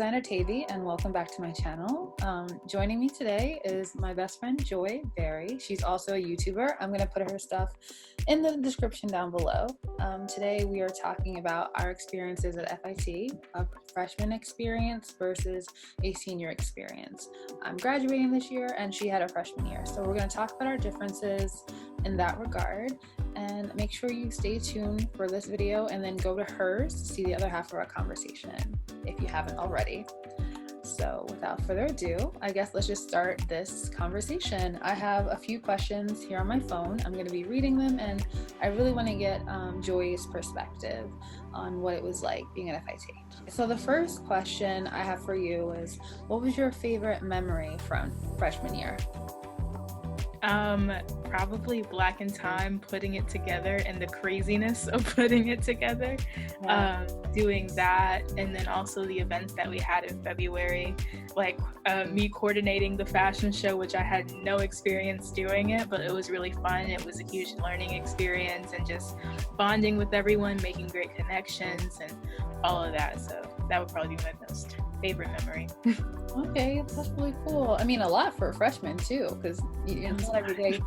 Designer Taivy, and welcome back to my channel. Joining me today is my best friend Joidesireeberry. She's also a YouTuber. I'm going to put her stuff in the description down below. Today we are talking about our experiences at FIT, a freshman experience versus a senior experience. I'm graduating this year and she had a freshman year, so we're going to talk about our differences in that regard. And make sure you stay tuned for this video and then go to hers to see the other half of our conversation if you haven't already. So without further ado, I guess let's just start this conversation. I have a few questions here on my phone. I'm going to be reading them, and I really want to get Joy's perspective on what it was like being at FIT. So the first question I have for you is, what was your favorite memory from freshman year? Probably Black in Time, putting it together and the craziness of putting it together. Yeah. Doing that, and then also the events that we had in February, like me coordinating the fashion show, which I had no experience doing it, but it was really fun. It was a huge learning experience, and just bonding with everyone, making great connections and all of that. So that would probably be my most favorite memory. Okay, that's really cool. I mean, a lot for a freshman too, because it's not every day.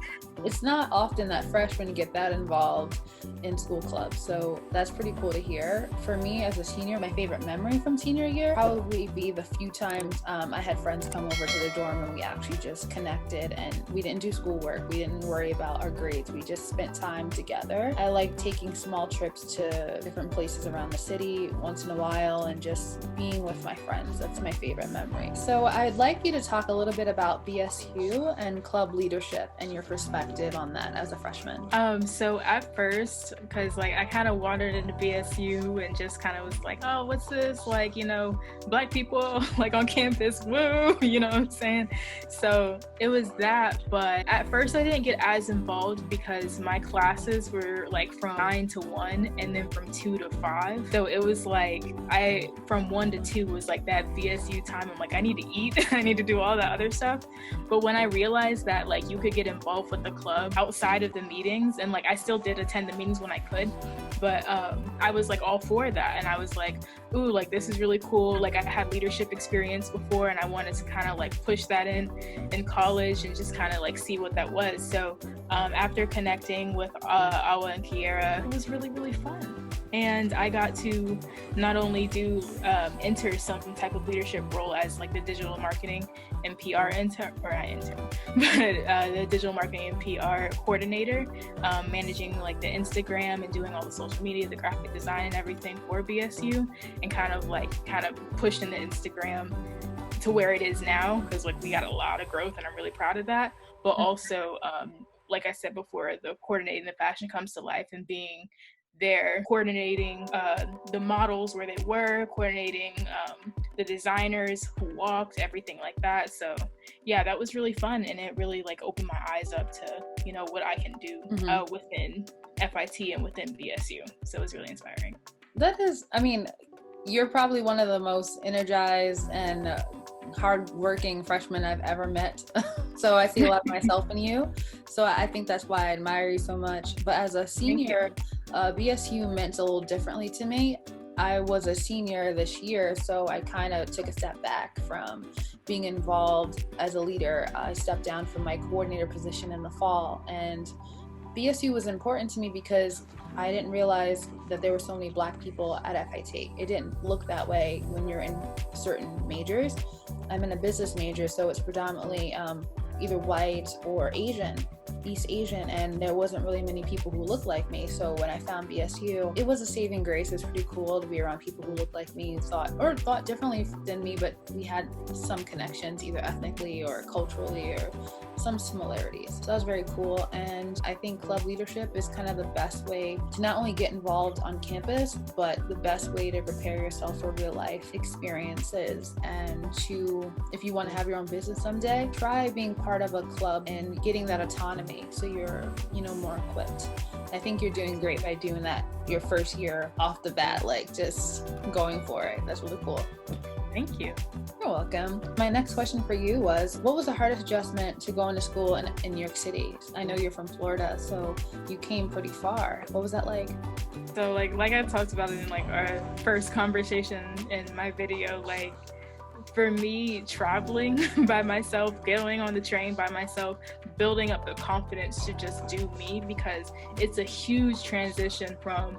It's not often that freshmen get that involved in school clubs, so that's pretty cool to hear. For me as a senior, my favorite memory from senior year probably be the few times I had friends come over to the dorm and we actually just connected, and we didn't do schoolwork, we didn't worry about our grades, we just spent time together. I like taking small trips to different places around the city once in a while and just being with my friends. That's my favorite memory. So I'd like you to talk a little bit about BSU and club leadership and your perspective on that as a freshman. So at first, because like I kind of wandered into BSU and just kind of was like, oh, what's this? Like, you know, Black people like on campus, woo, you know what I'm saying? So it was that, but at first I didn't get as involved because my classes were like from 9 to 1 and then from 2 to 5. So it was like from 1 to 2 was like that BSU time. I'm like, I need to eat, I need to do all that other stuff. But when I realized that like you could get involved with the club outside of the meetings, and like I still did attend the meetings when I could, but I was like all for that, and I was like, ooh, like this is really cool. Like I had leadership experience before, and I wanted to kind of like push that in college and just kind of like see what that was. So after connecting with Awa and Kiera, it was really, really fun. And I got to not only enter some type of leadership role as like the digital marketing and PR the digital marketing and PR coordinator, managing like the Instagram and doing all the social media, the graphic design and everything for BSU, and kind of pushing the Instagram to where it is now, because like we got a lot of growth and I'm really proud of that. But also, like I said before, the coordinating the fashion comes to life and being there, coordinating the models where they were, coordinating the designers who walked, everything like that. So yeah, that was really fun, and it really like opened my eyes up to, you know, what I can do within FIT and within BSU. So it was really inspiring. That is, I mean, you're probably one of the most energized and hardworking freshmen I've ever met. So I see a lot of myself in you. So I think that's why I admire you so much. But as a senior, BSU meant a little differently to me. I was a senior this year, so I kind of took a step back from being involved as a leader. I stepped down from my coordinator position in the fall, and BSU was important to me because I didn't realize that there were so many Black people at FIT. It didn't look that way when you're in certain majors. I'm in a business major, so it's predominantly either white or Asian, East Asian, and there wasn't really many people who looked like me. So when I found BSU, it was a saving grace. It was pretty cool to be around people who looked like me, thought differently than me, but we had some connections, either ethnically or culturally, or some similarities. So that was very cool. And I think club leadership is kind of the best way to not only get involved on campus, but the best way to prepare yourself for real life experiences. And to, if you want to have your own business someday, try being part of a club and getting that autonomy so you're, you know, more equipped. I think you're doing great by doing that your first year off the bat, like just going for it. That's really cool. Thank you. You're welcome. My next question for you was, what was the hardest adjustment to going to school in New York City? I know you're from Florida, so you came pretty far. What was that like? So like I talked about it in like our first conversation in my video, like for me, traveling by myself, getting on the train by myself, building up the confidence to just do me, because it's a huge transition from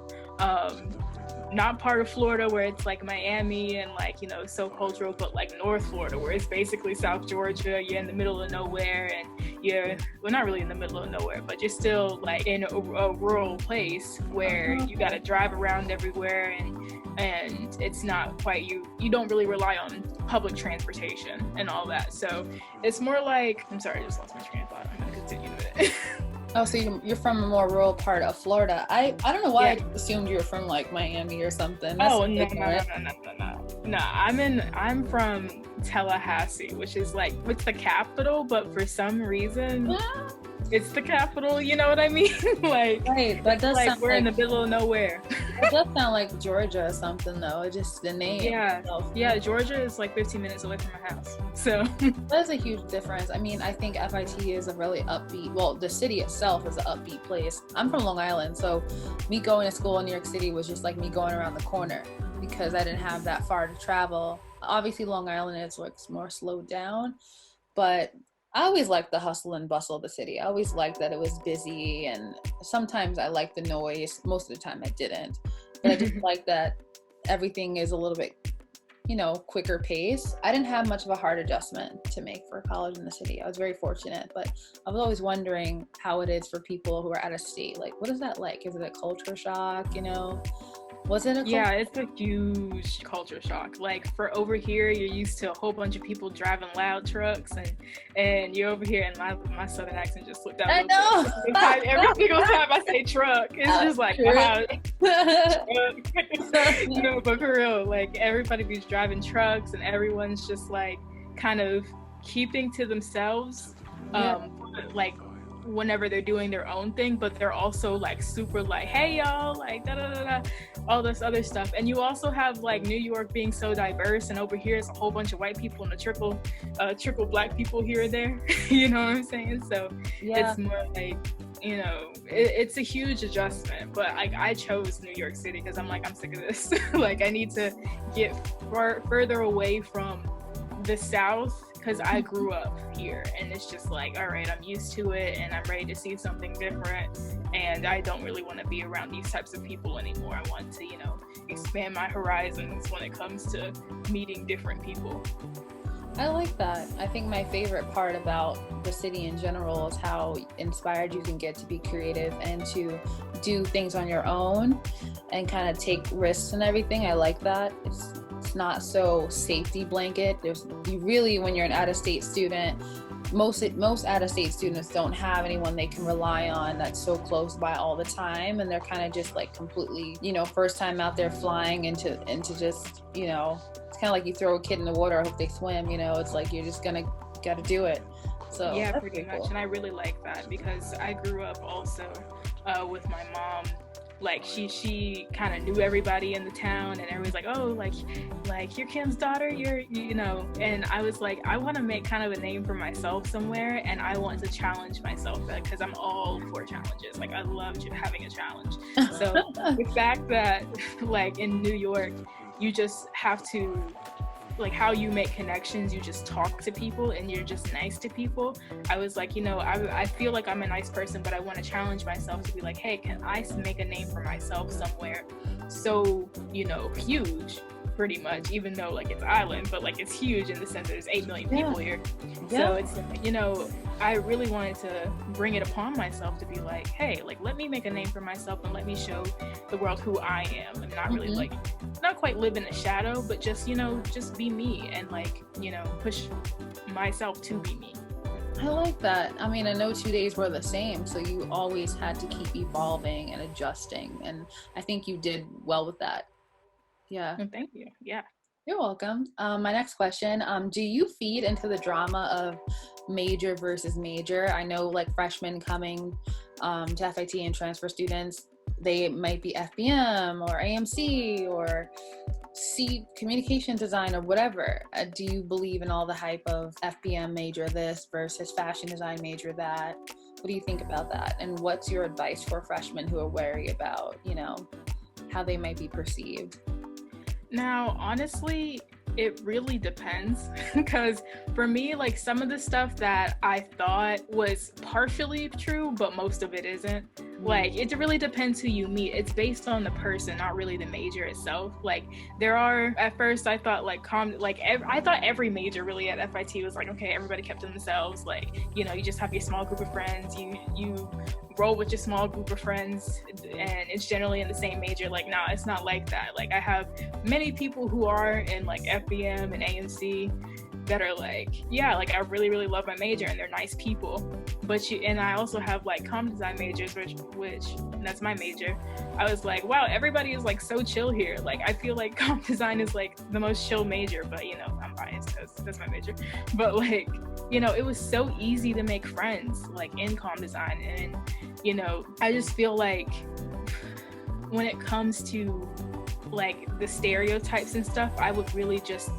not part of Florida where it's like Miami and like, you know, so cultural, but like North Florida where it's basically South Georgia. You're in the middle of nowhere, and you're, well, not really in the middle of nowhere, but you're still like in a rural place where you got to drive around everywhere, and it's not quite, you don't really rely on public transportation and all that. So it's more like, I'm sorry, I just lost my train of thought. I'm gonna continue with it. Oh, so you're from a more rural part of Florida. I don't know why I assumed you were from like Miami or something. That's No. I'm from Tallahassee, which is like, it's the capital, but for some reason it's the capital, you know what I mean? Like, right, that does like sound we're like, in the middle of nowhere. it does sound like Georgia or something though. It's just the name. Yeah, Georgia is like 15 minutes away from my house. So that's a huge difference. I mean, I think FIT is a really upbeat, well, the city itself is an upbeat place. I'm from Long Island, so me going to school in New York City was just like me going around the corner because I didn't have that far to travel. Obviously Long Island is like more slowed down, but I always liked the hustle and bustle of the city. I always liked that it was busy, and sometimes I liked the noise. Most of the time I didn't, but I just like that everything is a little bit, you know, quicker pace. I didn't have much of a hard adjustment to make for college in the city. I was very fortunate, but I was always wondering how it is for people who are out of state. Like, what is that like? Is it a culture shock, you know? Was it a Yeah, it's a huge culture shock. Like, for over here, you're used to a whole bunch of people driving loud trucks, and you're over here, and my southern accent just slipped out. I know. Every single time I say truck, it's just like, wow. You know, but for real, like, everybody's driving trucks, and everyone's just like kind of keeping to themselves, like whenever they're doing their own thing, but they're also like super like, hey y'all, like da da da da, all this other stuff. And you also have like New York being so diverse, and over here it's a whole bunch of white people and a trickle black people here and there. You know what I'm saying? So it's more like, you know, it's a huge adjustment. But I chose New York City because I'm like, I'm sick of this. Like, I need to get further away from the South, because I grew up here, and it's just like, all right, I'm used to it, and I'm ready to see something different, and I don't really want to be around these types of people anymore. I want to, you know, expand my horizons when it comes to meeting different people. I like that. I think my favorite part about the city in general is how inspired you can get to be creative and to do things on your own and kind of take risks and everything. I like that. It's not so safety blanket. You really, when you're an out-of-state student, most out-of-state students don't have anyone they can rely on that's so close by all the time, and they're kind of just like completely, you know, first time out there flying into just, you know, it's kind of like you throw a kid in the water, I hope they swim, you know, it's like you're just gotta do it. So yeah, pretty much. Cool. And I really like that because I grew up also with my mom. Like, she kind of knew everybody in the town, and everybody's like, oh, like you're Kim's daughter, you know. And I was like, I want to make kind of a name for myself somewhere, and I want to challenge myself because I'm all for challenges. Like, I love having a challenge. So the fact that like in New York, you just have to, like, how you make connections, you just talk to people and you're just nice to people. I was like, you know, I feel like I'm a nice person, but I want to challenge myself to be like, hey, can I make a name for myself somewhere so, you know, huge, pretty much, even though like it's island, but like it's huge in the sense that there's 8 million people here. So it's, you know, I really wanted to bring it upon myself to be like, hey, like, let me make a name for myself and let me show the world who I am, and not really like, not quite live in the shadow, but just, you know, just be me and like, you know, push myself to be me. I like that. I mean, I know 2 days were the same, so you always had to keep evolving and adjusting, and I think you did well with that. Yeah. Thank you. Yeah. You're welcome. My next question, do you feed into the drama of major versus major? I know like freshmen coming to FIT and transfer students, they might be FBM or AMC or communication design or whatever. Do you believe in all the hype of FBM major this versus fashion design major that? What do you think about that? And what's your advice for freshmen who are wary about, you know, how they might be perceived? Now, honestly, It really depends because for me, like some of the stuff that I thought was partially true, but most of it isn't. Like it really depends who you meet. It's based on the person, not really the major itself. Like there are, at first I thought like I thought every major really at FIT was like, okay, everybody kept to themselves. Like, you know, you just have your small group of friends, you roll with your small group of friends, and it's generally in the same major. Like, nah, it's not like that. Like I have many people who are in like FBM and AMC that are like, yeah, like I really, really love my major and they're nice people. And I also have like comm design majors, which that's my major. I was like, wow, everybody is like so chill here. Like I feel like comm design is like the most chill major, but you know, I'm biased because that's my major. But like, you know, it was so easy to make friends like in comm design. And, you know, I just feel like when it comes to like the stereotypes and stuff, I would really just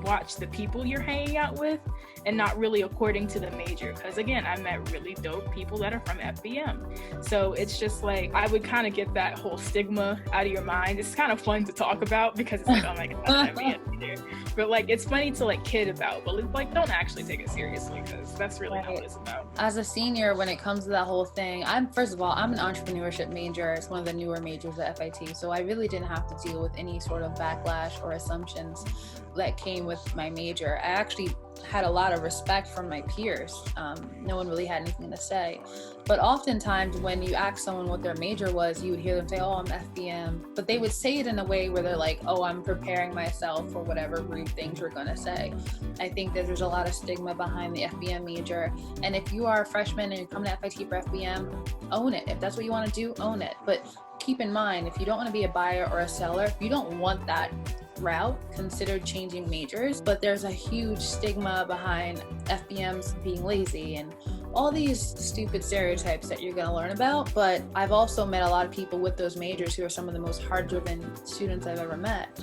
watch the people you're hanging out with and not really according to the major, because again, I met really dope people that are from FBM. So it's just like I would kind of get that whole stigma out of your mind. It's kind of fun to talk about because it's like, oh my god, FBM. But like it's funny to like kid about, but like don't actually take it seriously because that's really not what it's about. As a senior, when it comes to that whole thing, first of all, I'm an entrepreneurship major. It's one of the newer majors at FIT, so I really didn't have to deal with any sort of backlash or assumptions that came with my major. I actually had a lot of respect from my peers. No one really had anything to say. But oftentimes when you ask someone what their major was, you would hear them say, oh, I'm FBM. But they would say it in a way where they're like, oh, I'm preparing myself for whatever rude things you're going to say. I think that there's a lot of stigma behind the FBM major. And if you are a freshman and you're coming to FIT for FBM, own it. If that's what you want to do, own it. But keep in mind, if you don't want to be a buyer or a seller, if you don't want that route, consider changing majors. But there's a huge stigma behind FBMs being lazy and all these stupid stereotypes that you're going to learn about. But I've also met a lot of people with those majors who are some of the most hard-driven students I've ever met,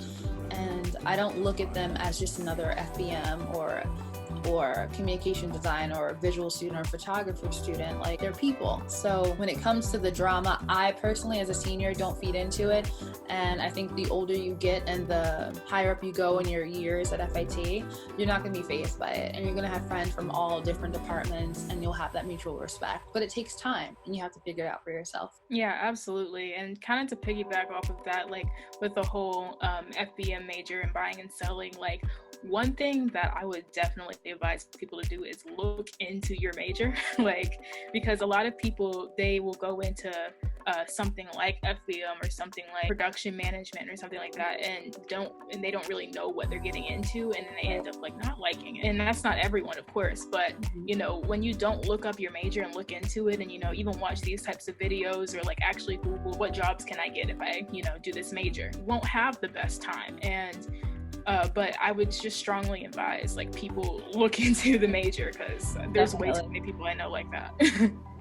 and I don't look at them as just another FBM or communication design or visual student or photographer student. Like, they're people. So when it comes to the drama, I personally as a senior don't feed into it, and I think the older you get and the higher up you go in your years at FIT, you're not going to be fazed by it, and you're going to have friends from all different departments, and you'll have that mutual respect. But it takes time, and you have to figure it out for yourself. Yeah, absolutely. And kind of to piggyback off of that, like with the whole FBM major and buying and selling, like one thing that I would definitely advise people to do is look into your major, like, because a lot of people, they will go into something like FBM or something like production management or something like that, and they don't really know what they're getting into, and then they end up like not liking it. And that's not everyone, of course, but you know, when you don't look up your major and look into it, and you know, even watch these types of videos or like actually Google what jobs can I get if I, you know, do this major, you won't have the best time. And but I would just strongly advise like people look into the major, because there's way too many people I know like that.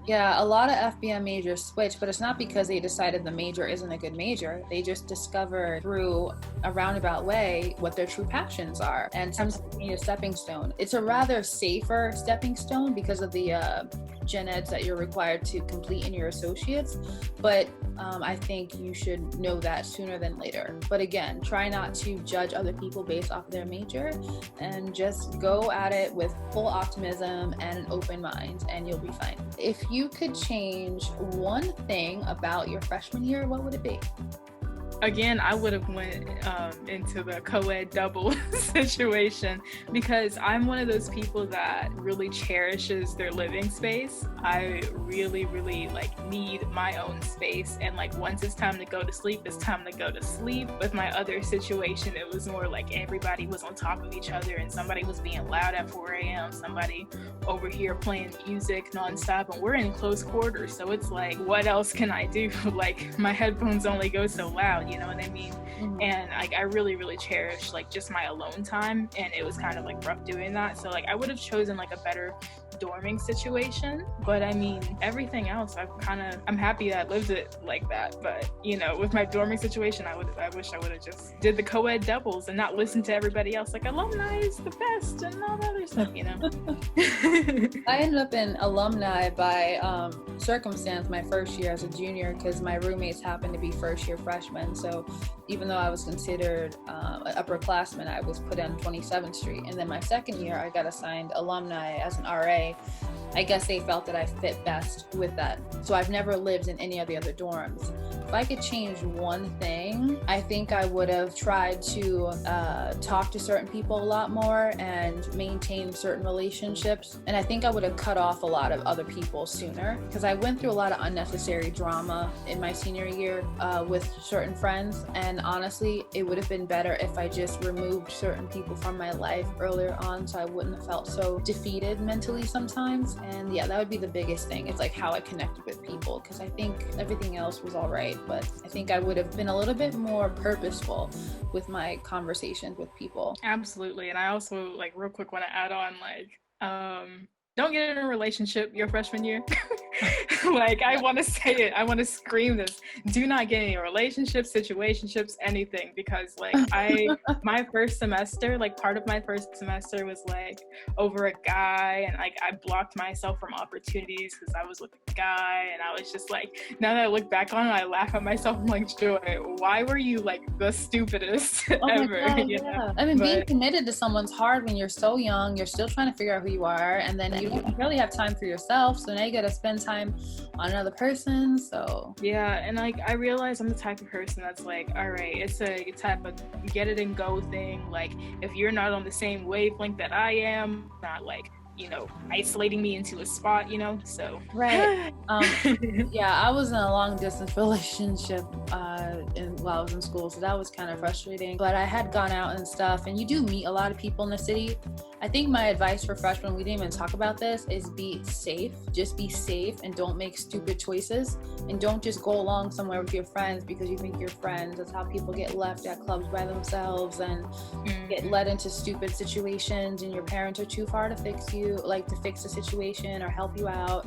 Yeah, a lot of FBM majors switch, but it's not because they decided the major isn't a good major. They just discover through a roundabout way what their true passions are. And sometimes they need a stepping stone. It's a rather safer stepping stone because of the gen eds that you're required to complete in your associates. But I think you should know that sooner than later. But again, try not to judge other people based off of their major, and just go at it with full optimism and an open mind, and you'll be fine. If you could change one thing about your freshman year, what would it be? Again, I would have went into the co-ed double situation, because I'm one of those people that really cherishes their living space. I really, really like need my own space, and like once it's time to go to sleep, it's time to go to sleep. With my other situation, it was more like everybody was on top of each other, and somebody was being loud at 4 a.m., somebody over here playing music nonstop, and we're in close quarters, so it's like, what else can I do? Like, my headphones only go so loud, you know what I mean? And like I really, really cherish like just my alone time, and it was kind of like rough doing that. So like I would have chosen like a better dorming situation. But I mean, everything else, I'm happy that I lived it like that. But you know, with my dorming situation, I wish I would have just did the co-ed doubles and not listened to everybody else. Like, alumni is the best and all that other stuff, you know. I ended up in alumni by circumstance my first year as a junior, because my roommates happened to be first year freshmen. So even though I was considered an upperclassman, I was put on 27th Street. And then my second year, I got assigned alumni as an RA. I guess they felt that I fit best with that. So I've never lived in any of the other dorms. If I could change one thing, I think I would have tried to talk to certain people a lot more and maintain certain relationships. And I think I would have cut off a lot of other people sooner, because I went through a lot of unnecessary drama in my senior year with certain friends. And honestly, it would have been better if I just removed certain people from my life earlier on, so I wouldn't have felt so defeated mentally sometimes. And yeah, that would be the biggest thing. It's like how I connected with people, because I think everything else was all right, but I think I would have been a little bit more purposeful with my conversations with people. Absolutely. And I also, like, real quick want to add on, like, don't get in a relationship your freshman year. Like, I want to say it. I want to scream this. Do not get any relationships, situationships, anything. Because, like, my first semester, like, part of my first semester was, like, over a guy. And, like, I blocked myself from opportunities because I was with a guy. And I was just, like, now that I look back on it, I laugh at myself. I'm like, Joy, why were you, like, the stupidest ever? God, yeah. I mean, being committed to someone's hard when you're so young. You're still trying to figure out who you are. And then you really have time for yourself. So now you got to spend time on another person. So yeah, and like I realize I'm the type of person that's like, all right, it's a type of get it and go thing. Like, if you're not on the same wavelength that I am, not like, you know, isolating me into a spot, you know. So right. Yeah, I was in a long distance relationship while I was in school, so that was kind of frustrating. But I had gone out and stuff, and you do meet a lot of people in the city. I think my advice for freshmen, we didn't even talk about this, is be safe. Just be safe and don't make stupid choices. And don't just go along somewhere with your friends because you think you're friends. That's how people get left at clubs by themselves and get led into stupid situations, and your parents are too far to fix you, like to fix the situation or help you out.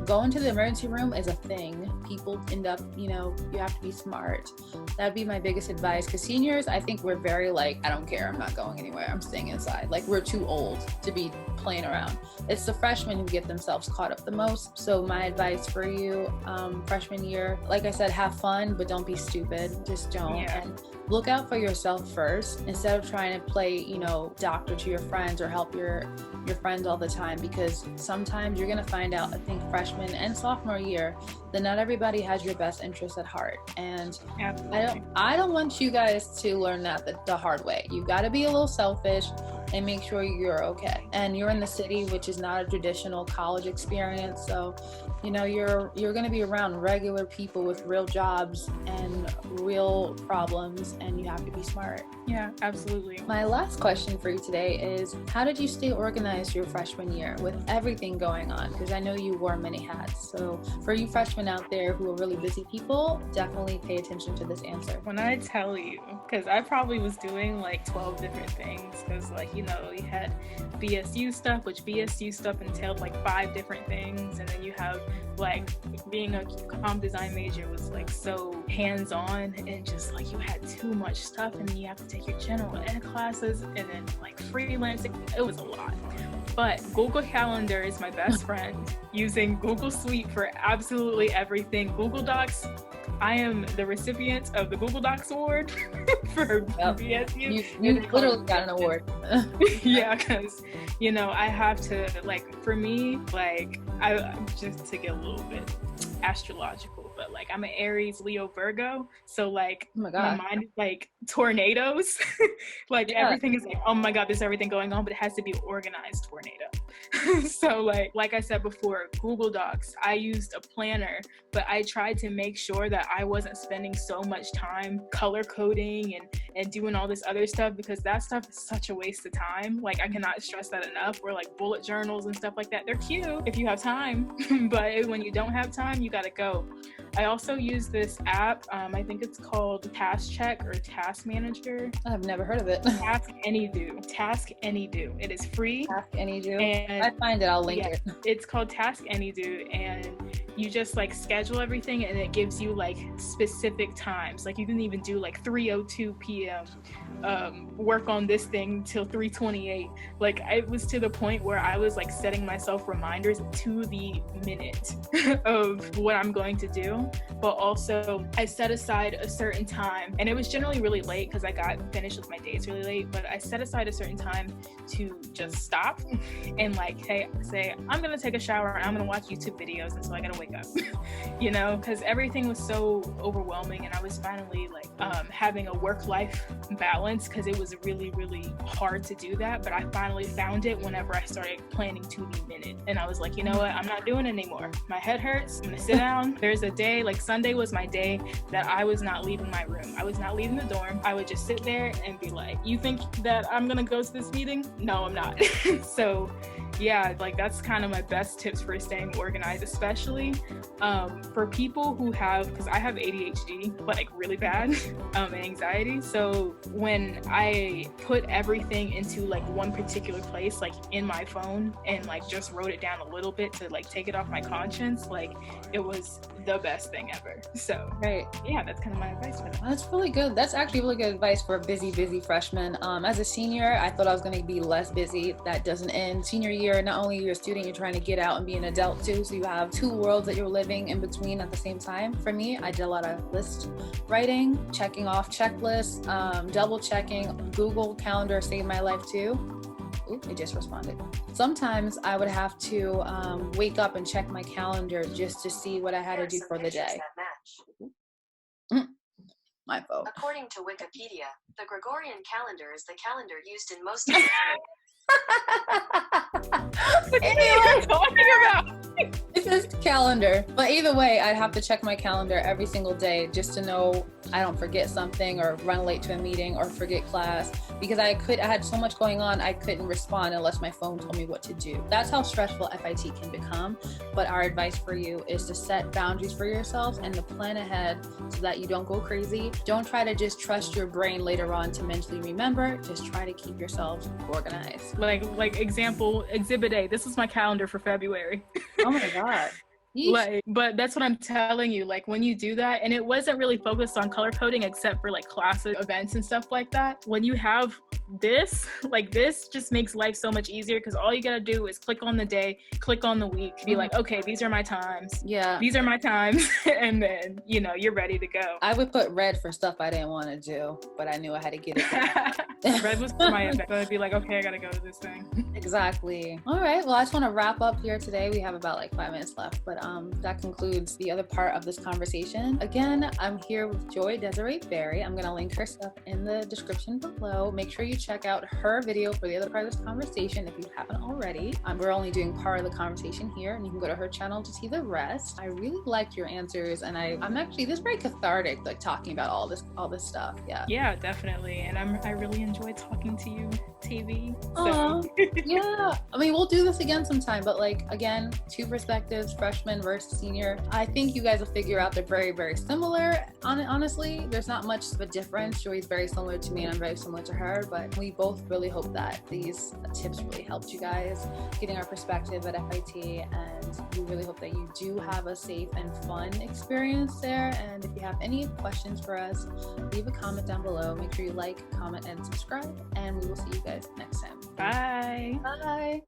Going to the emergency room is a thing. People end up, you know, you have to be smart. That'd be my biggest advice, because seniors, I think we're very like, I don't care, I'm not going anywhere, I'm staying inside. Like, we're too old to be playing around. It's the freshmen who get themselves caught up the most. So my advice for you, freshman year, like I said, have fun, but don't be stupid. Just don't. Yeah. And look out for yourself first, instead of trying to play, you know, doctor to your friends or help your friends all the time, because sometimes you're going to find out, I think freshman and sophomore year, that not everybody has your best interest at heart. And I don't want you guys to learn that the hard way. You got to be a little selfish and make sure you're okay. And you're in the city, which is not a traditional college experience. So, you know, you're going to be around regular people with real jobs and real problems, and you have to be smart. Yeah, absolutely. My last question for you today is, how did you stay organized your freshman year with everything going on? Because I know you wore many hats. So for you freshmen out there who are really busy people, definitely pay attention to this answer. When I tell you, because I probably was doing like 12 different things, because like, you know, you had BSU stuff, which BSU stuff entailed like 5 different things, and then you have like being a comp design major was like so hands-on, and just like you had too much stuff, and then you have to take your general ed classes and then like freelancing. It was a lot. But Google Calendar is my best friend. Using Google Suite for absolutely everything. Google Docs, I am the recipient of the Google Docs award for BSU. You literally got an award. Yeah, because, you know, I have to, like, for me, like, I just to get a little bit astrological, but like I'm an Aries, Leo, Virgo, so like my mind is like tornadoes. Like everything is like, oh my god, there's everything going on, but it has to be organized tornado. So like I said before, Google Docs, I used a planner, but I tried to make sure that I wasn't spending so much time color coding and doing all this other stuff, because that stuff is such a waste of time. Like I cannot stress that enough. Or like bullet journals and stuff like that, they're cute if you have time, but when you don't have time, you gotta go. I also use this app, I think it's called Task Check or Task Manager. I've never heard of it. Task Anydo. It is free. Task Anydo. And I find it, I'll link yeah, it. it's called Task Anydo, and you just like schedule everything, and it gives you like specific times. Like you can even do like 3:02 p.m. Work on this thing till 3:28. Like it was to the point where I was like setting myself reminders to the minute of what I'm going to do. But also I set aside a certain time, and it was generally really late because I got finished with my days really late, but I set aside a certain time to just stop and like say I'm gonna take a shower and I'm gonna watch YouTube videos until I gotta wake up. You know, because everything was so overwhelming, and I was finally like having a work-life balance, because it was really hard to do that. But I finally found it whenever I started planning to the minute, and I was like, you know what, I'm not doing it anymore. My head hurts, I'm gonna sit down. There's a day, like Sunday was my day that I was not leaving my room. I was not leaving the dorm. I would just sit there and be like, you think that I'm gonna go to this meeting? No, I'm not. So yeah, like that's kind of my best tips for staying organized, especially for people who have, because I have ADHD, like really bad, and anxiety. So when I put everything into like one particular place, like in my phone, and like just wrote it down a little bit to like take it off my conscience, like it was the best thing ever. So Right. yeah, that's kind of my advice for that. That's really good. That's actually really good advice for a busy freshman. As a senior, I thought I was going to be less busy. That doesn't end. Senior year, not only you're a student, you're trying to get out and be an adult too. So you have two worlds that you're living in between at the same time. For me, I did a lot of list writing, checking off checklists, double checking. Google Calendar saved my life too. Ooh, it just responded. Sometimes I would have to wake up and check my calendar just to see what I had to do for the day. My phone. According to Wikipedia, the Gregorian calendar is the calendar used in most countries. What are you talking about? It says calendar, but either way, I'd have to check my calendar every single day just to know I don't forget something or run late to a meeting or forget class, because I had so much going on, I couldn't respond unless my phone told me what to do. That's how stressful FIT can become. But our advice for you is to set boundaries for yourself and to plan ahead so that you don't go crazy. Don't try to just trust your brain later on to mentally remember. Just try to keep yourself organized. Like example, Exhibit A. This is my calendar for February. Oh my God. Like, but that's what I'm telling you, like when you do that, and it wasn't really focused on color coding except for like classes, events and stuff like that. When you have this, like this just makes life so much easier, because all you gotta do is click on the day, click on the week, be like, okay, these are my times. Yeah. These are my times. And then, you know, you're ready to go. I would put red for stuff I didn't want to do, but I knew I had to get it. Red was for my event. So I'd be like, okay, I gotta go to this thing. Exactly. All right. Well, I just want to wrap up here today. We have about like 5 minutes left, but that concludes the other part of this conversation. Again, I'm here with Joidesireeberry. I'm going to link her stuff in the description below. Make sure you check out her video for the other part of this conversation if you haven't already. We're only doing part of the conversation here, and you can go to her channel to see the rest. I really liked your answers, and I'm actually, this is very cathartic, like talking about all this stuff. Yeah, definitely. And I really enjoyed talking to you, Taivy. Yeah. I mean, we'll do this again sometime, but like, again, two perspectives, freshman versus senior. I think you guys will figure out they're very similar. Honestly, there's not much of a difference. Joy's very similar to me and I'm very similar to her, but we both really hope that these tips really helped you guys getting our perspective at FIT, and we really hope that you do have a safe and fun experience there. And if you have any questions for us, leave a comment down below. Make sure you like, comment, and subscribe, and we will see you guys next time. Bye. Bye.